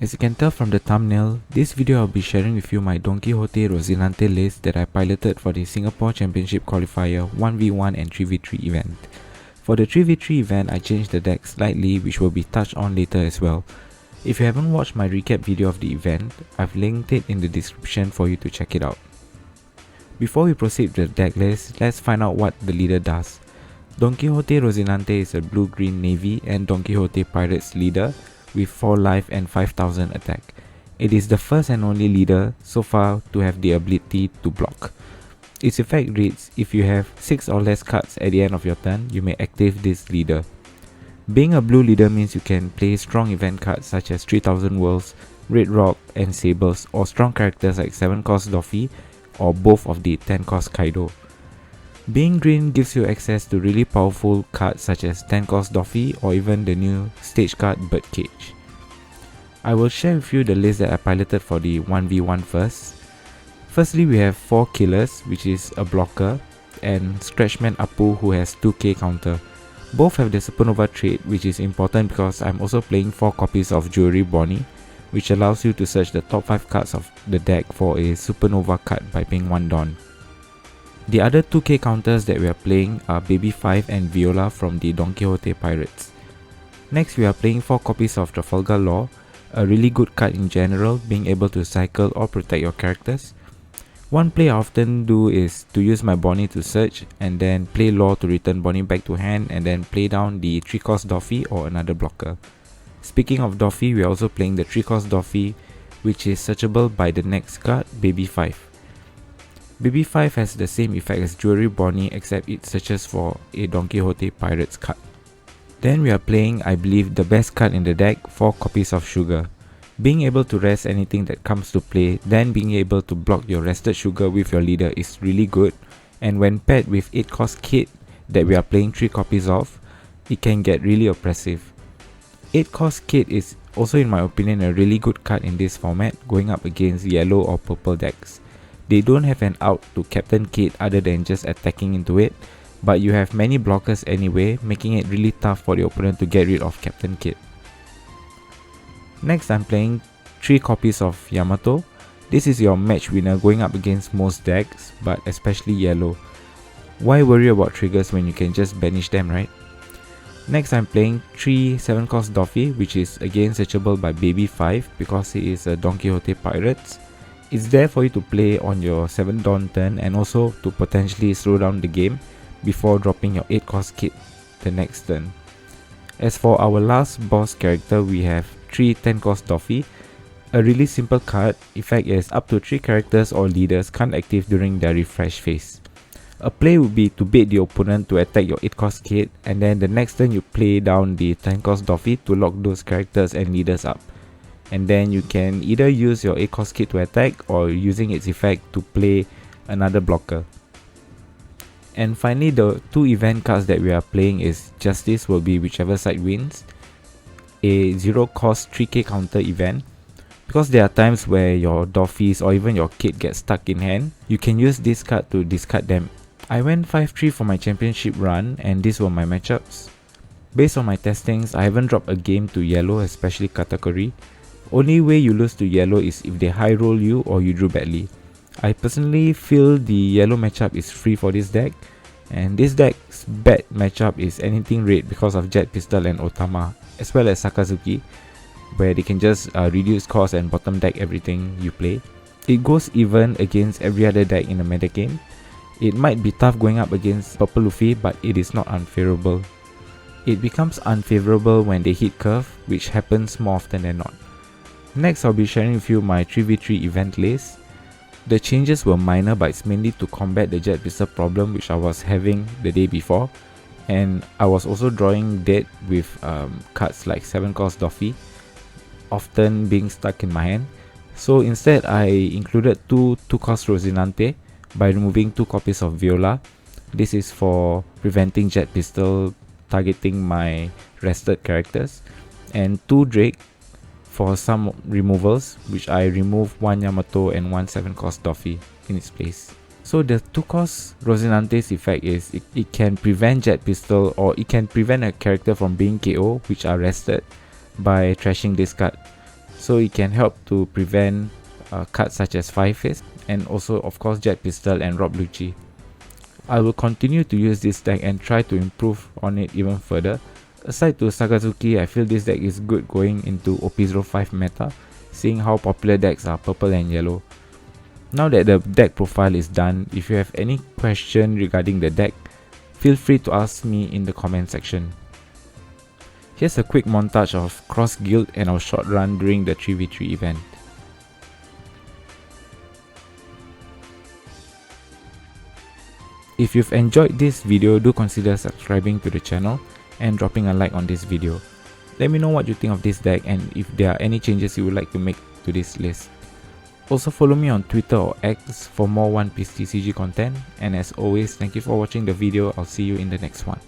As you can tell from the thumbnail, this video I'll be sharing with you my Donquixote Rosinante list that I piloted for the Singapore Championship Qualifier 1v1 and 3v3 event. For the 3v3 event, I changed the deck slightly, which will be touched on later as well. If you haven't watched my recap video of the event, I've linked it in the description for you to check it out. Before we proceed with the deck list, let's find out what the leader does. Donquixote Rosinante is a blue-green navy and Donquixote Pirates leader with 4 life and 5000 attack. It is the first and only leader so far to have the ability to block. Its effect reads, if you have 6 or less cards at the end of your turn, you may activate this leader. Being a blue leader means you can play strong event cards such as 3000 Worlds, Red Rock and Sables, or strong characters like 7 cost Doffy or both of the 10 cost Kaido. Being green gives you access to really powerful cards such as 10 cost Doffy or even the new stage card Birdcage. I will share with you the list that I piloted for the 1v1 first. Firstly, we have 4 killers, which is a blocker, and Scratchman Apu, who has 2k counter. Both have the Supernova trait, which is important because I'm also playing 4 copies of Jewelry Bonnie, which allows you to search the top 5 cards of the deck for a Supernova card by paying 1 Don. The other 2k counters that we are playing are Baby 5 and Viola from the Donquixote Pirates. Next, we are playing 4 copies of Trafalgar Law, a really good card in general, being able to cycle or protect your characters. One play I often do is to use my Bonnie to search and then play Law to return Bonnie back to hand and then play down the 3 cost Doffy or another blocker. Speaking of Doffy, we are also playing the 3 cost Doffy, which is searchable by the next card, Baby 5. Baby 5 has the same effect as Jewelry Bonnie except it searches for a Donquixote Pirates card. Then we are playing, I believe, the best card in the deck, 4 copies of Sugar. Being able to rest anything that comes to play, then being able to block your rested Sugar with your leader is really good, and when paired with 8 cost Kid that we are playing 3 copies of, it can get really oppressive. 8 cost Kid is also in my opinion a really good card in this format, going up against yellow or purple decks. They don't have an out to Captain Kid other than just attacking into it, but you have many blockers anyway, making it really tough for the opponent to get rid of Captain Kid. Next, I'm playing 3 copies of Yamato. This is your match winner going up against most decks, but especially yellow. Why worry about triggers when you can just banish them, right? Next, I'm playing 3 7 cost Doffy, which is again searchable by Baby 5 because he is a Donquixote Pirates. It's there for you to play on your 7 Dawn turn and also to potentially slow down the game before dropping your 8 cost Kid the next turn. As for our last boss character, we have 3 10 cost Doffy. A really simple card, effect is up to 3 characters or leaders can't active during their refresh phase. A play would be to bait the opponent to attack your 8 cost Kid and then the next turn you play down the 10 cost Doffy to lock those characters and leaders up. And then you can either use your 8 cost Kid to attack or using its effect to play another blocker. And finally, the 2 event cards that we are playing is Justice will be whichever side wins, a 0 cost 3k counter event. Because there are times where your Doffys or even your Kid get stuck in hand, you can use this card to discard them. I went 5-3 for my championship run and these were my matchups. Based on my testings, I haven't dropped a game to yellow, especially Katakuri. Only way you lose to yellow is if they high roll you or you drew badly. I personally feel the yellow matchup is free for this deck, and this deck's bad matchup is anything red because of Jet Pistol and Otama, as well as Sakazuki, where they can just reduce cost and bottom deck everything you play. It goes even against every other deck in the metagame. It might be tough going up against Purple Luffy, but it is not unfavorable. It becomes unfavorable when they hit curve, which happens more often than not. Next, I'll be sharing with you my 3v3 event list. The changes were minor, but it's mainly to combat the Jet Pistol problem which I was having the day before, and I was also drawing dead with cards like 7 cost Doffy, often being stuck in my hand. So instead, I included 2 cost Rosinante by removing 2 copies of Viola. This is for preventing Jet Pistol targeting my rested characters, and 2 Drake for some removals, which I remove 1 Yamato and 1 7 cost Doffy in its place. So the 2 cost Rosinante's effect is it can prevent Jet Pistol or it can prevent a character from being KO which are rested by trashing this card. so it can help to prevent cards such as Firefist, and also of course Jet Pistol and Rob Lucci. I will continue to use this deck and try to improve on it even further. Aside to Sakazuki, I feel this deck is good going into OP05 meta, seeing how popular decks are purple and yellow. Now that the deck profile is done, if you have any question regarding the deck, feel free to ask me in the comment section. Here's a quick montage of Cross Guild and our short run during the 3v3 event. If you've enjoyed this video, do consider subscribing to the channel and dropping a like on this video. Let me know what you think of this deck and if there are any changes you would like to make to this list. Also follow me on Twitter or X for more One Piece TCG content, and as always, thank you for watching the video. I'll see you in the next one.